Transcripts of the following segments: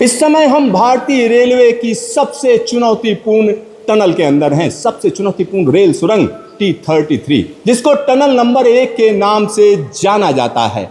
इस समय हम भारतीय रेलवे की सबसे चुनौतीपूर्ण टनल के अंदर हैं, सबसे चुनौतीपूर्ण रेल सुरंग T33, जिसको टनल नंबर 1 के नाम से जाना जाता है।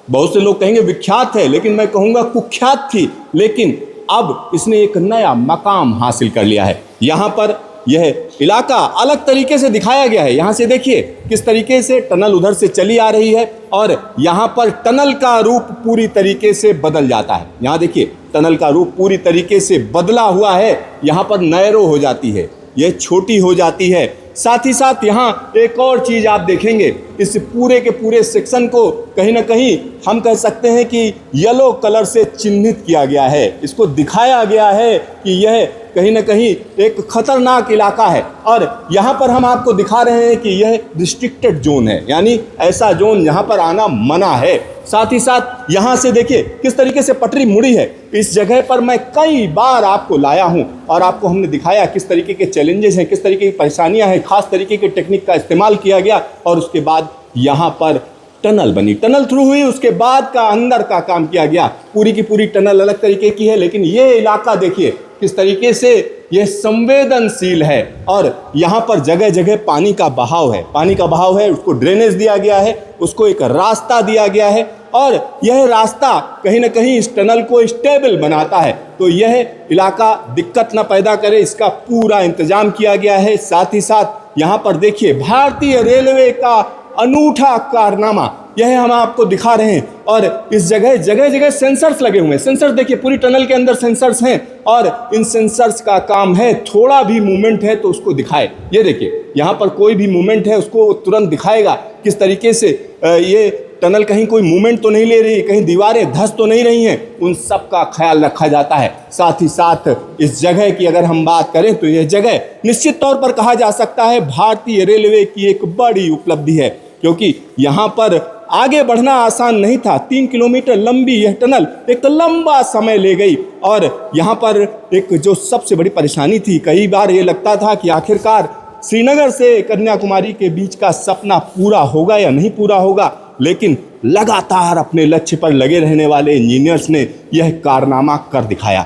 बहुत से लोग कहेंगे विख्यात है, लेकिन मैं कहूंगा कुख्यात थी, लेकिन अब इसने एक नया मकाम हासिल कर लिया है। यहाँ पर यह इलाका अलग तरीके से दिखाया गया है। यहाँ से देखिए किस तरीके से टनल उधर से चली आ रही है और यहाँ पर टनल का रूप पूरी तरीके से बदल जाता है। यहाँ देखिए टनल का रूप पूरी तरीके से बदला हुआ है। यहाँ पर नैरो हो जाती है, यह छोटी हो जाती है। साथ ही साथ यहाँ एक और चीज़ आप देखेंगे, इस पूरे के पूरे सेक्शन को कहीं ना कहीं हम कह सकते हैं कि येलो कलर से चिन्हित किया गया है। इसको दिखाया गया है कि यह कहीं ना कहीं एक खतरनाक इलाका है और यहाँ पर हम आपको दिखा रहे हैं कि यह रिस्ट्रिक्टेड जोन है, यानी ऐसा जोन यहाँ पर आना मना है। साथ ही साथ यहाँ से देखिए किस तरीके से पटरी मुड़ी है। इस जगह पर मैं कई बार आपको लाया हूँ और आपको हमने दिखाया किस तरीके के चैलेंजेस हैं, किस तरीके की परेशानियाँ हैं, खास तरीके के टेक्निक का इस्तेमाल किया गया और उसके बाद यहाँ पर टनल बनी, टनल थ्रू हुई, उसके बाद का अंदर का काम किया गया। पूरी की पूरी टनल अलग तरीके की है, लेकिन ये इलाका देखिए किस तरीके से यह संवेदनशील है और यहाँ पर जगह जगह पानी का बहाव है, पानी का बहाव है, उसको ड्रेनेज दिया गया है, उसको एक रास्ता दिया गया है और यह रास्ता कहीं ना कहीं इस टनल को स्टेबल बनाता है। तो यह इलाका दिक्कत ना पैदा करे, इसका पूरा इंतजाम किया गया है। साथ ही साथ यहाँ पर देखिए भारतीय रेलवे का अनूठा कारनामा यह हम आपको दिखा रहे हैं और इस जगह जगह सेंसर्स लगे हुए हैं। सेंसर्स देखिए पूरी टनल के अंदर सेंसर्स हैं और इन सेंसर्स का काम है थोड़ा भी मूवमेंट है तो उसको दिखाए। ये देखिए यहाँ पर कोई भी मूवमेंट है उसको तुरंत दिखाएगा किस तरीके से ये टनल कहीं कोई मूवमेंट तो नहीं ले रही, कहीं दीवारें धंस तो नहीं रही हैं, उन सब का ख्याल रखा जाता है। साथ ही साथ इस जगह की अगर हम बात करें तो यह जगह निश्चित तौर पर कहा जा सकता है भारतीय रेलवे की एक बड़ी उपलब्धि है, क्योंकि यहाँ पर आगे बढ़ना आसान नहीं था। 3 किलोमीटर लंबी यह टनल एक लंबा समय ले गई और यहाँ पर एक जो सबसे बड़ी परेशानी थी, कई बार ये लगता था कि आखिरकार श्रीनगर से कन्याकुमारी के बीच का सपना पूरा होगा या नहीं पूरा होगा, लेकिन लगातार अपने लक्ष्य पर लगे रहने वाले इंजीनियर्स ने यह कारनामा कर दिखाया।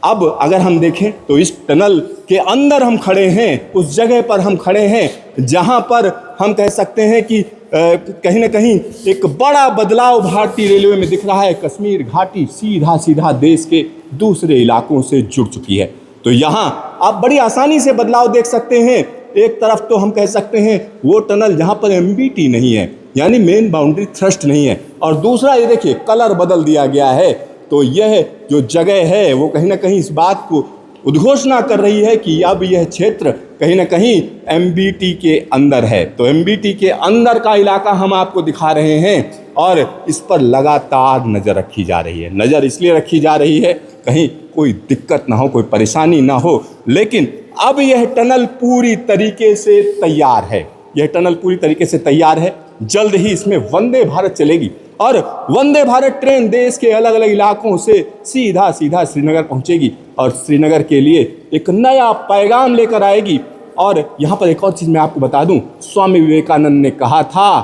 अब अगर हम देखें तो इस टनल के अंदर हम खड़े हैं, उस जगह पर हम खड़े हैं जहां पर हम कह सकते हैं कि कहीं ना कहीं एक बड़ा बदलाव भारतीय रेलवे में दिख रहा है। कश्मीर घाटी सीधा सीधा देश के दूसरे इलाकों से जुड़ चुकी है। तो यहाँ आप बड़ी आसानी से बदलाव देख सकते हैं। एक तरफ तो हम कह सकते हैं वो टनल जहाँ पर MBT नहीं है, यानी मेन बाउंड्री थ्रस्ट नहीं है, और दूसरा ये देखिए कलर बदल दिया गया है। तो यह जो जगह है वो कहीं ना कहीं इस बात को उद्घोषणा कर रही है कि अब यह क्षेत्र कहीं ना कहीं MBT के अंदर है। तो MBT के अंदर का इलाका हम आपको दिखा रहे हैं और इस पर लगातार नज़र रखी जा रही है। नज़र इसलिए रखी जा रही है कहीं कोई दिक्कत ना हो, कोई परेशानी ना हो। लेकिन अब यह टनल पूरी तरीके से तैयार है, यह टनल पूरी तरीके से तैयार है। जल्द ही इसमें वंदे भारत चलेगी और वंदे भारत ट्रेन देश के अलग अलग इलाकों से सीधा सीधा श्रीनगर पहुंचेगी और श्रीनगर के लिए एक नया पैगाम लेकर आएगी। और यहाँ पर एक और चीज़ मैं आपको बता दूं, स्वामी विवेकानंद ने कहा था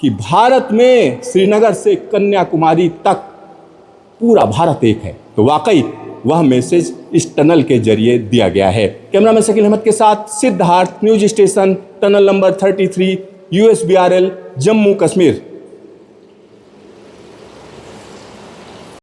कि भारत में श्रीनगर से कन्याकुमारी तक पूरा भारत एक है। तो वाकई वह मैसेज इस टनल के जरिए दिया गया है। कैमरामैन शकील अहमद के साथ Siddharth, news station, tunnel number 33, USBRL, Jammu Kashmir.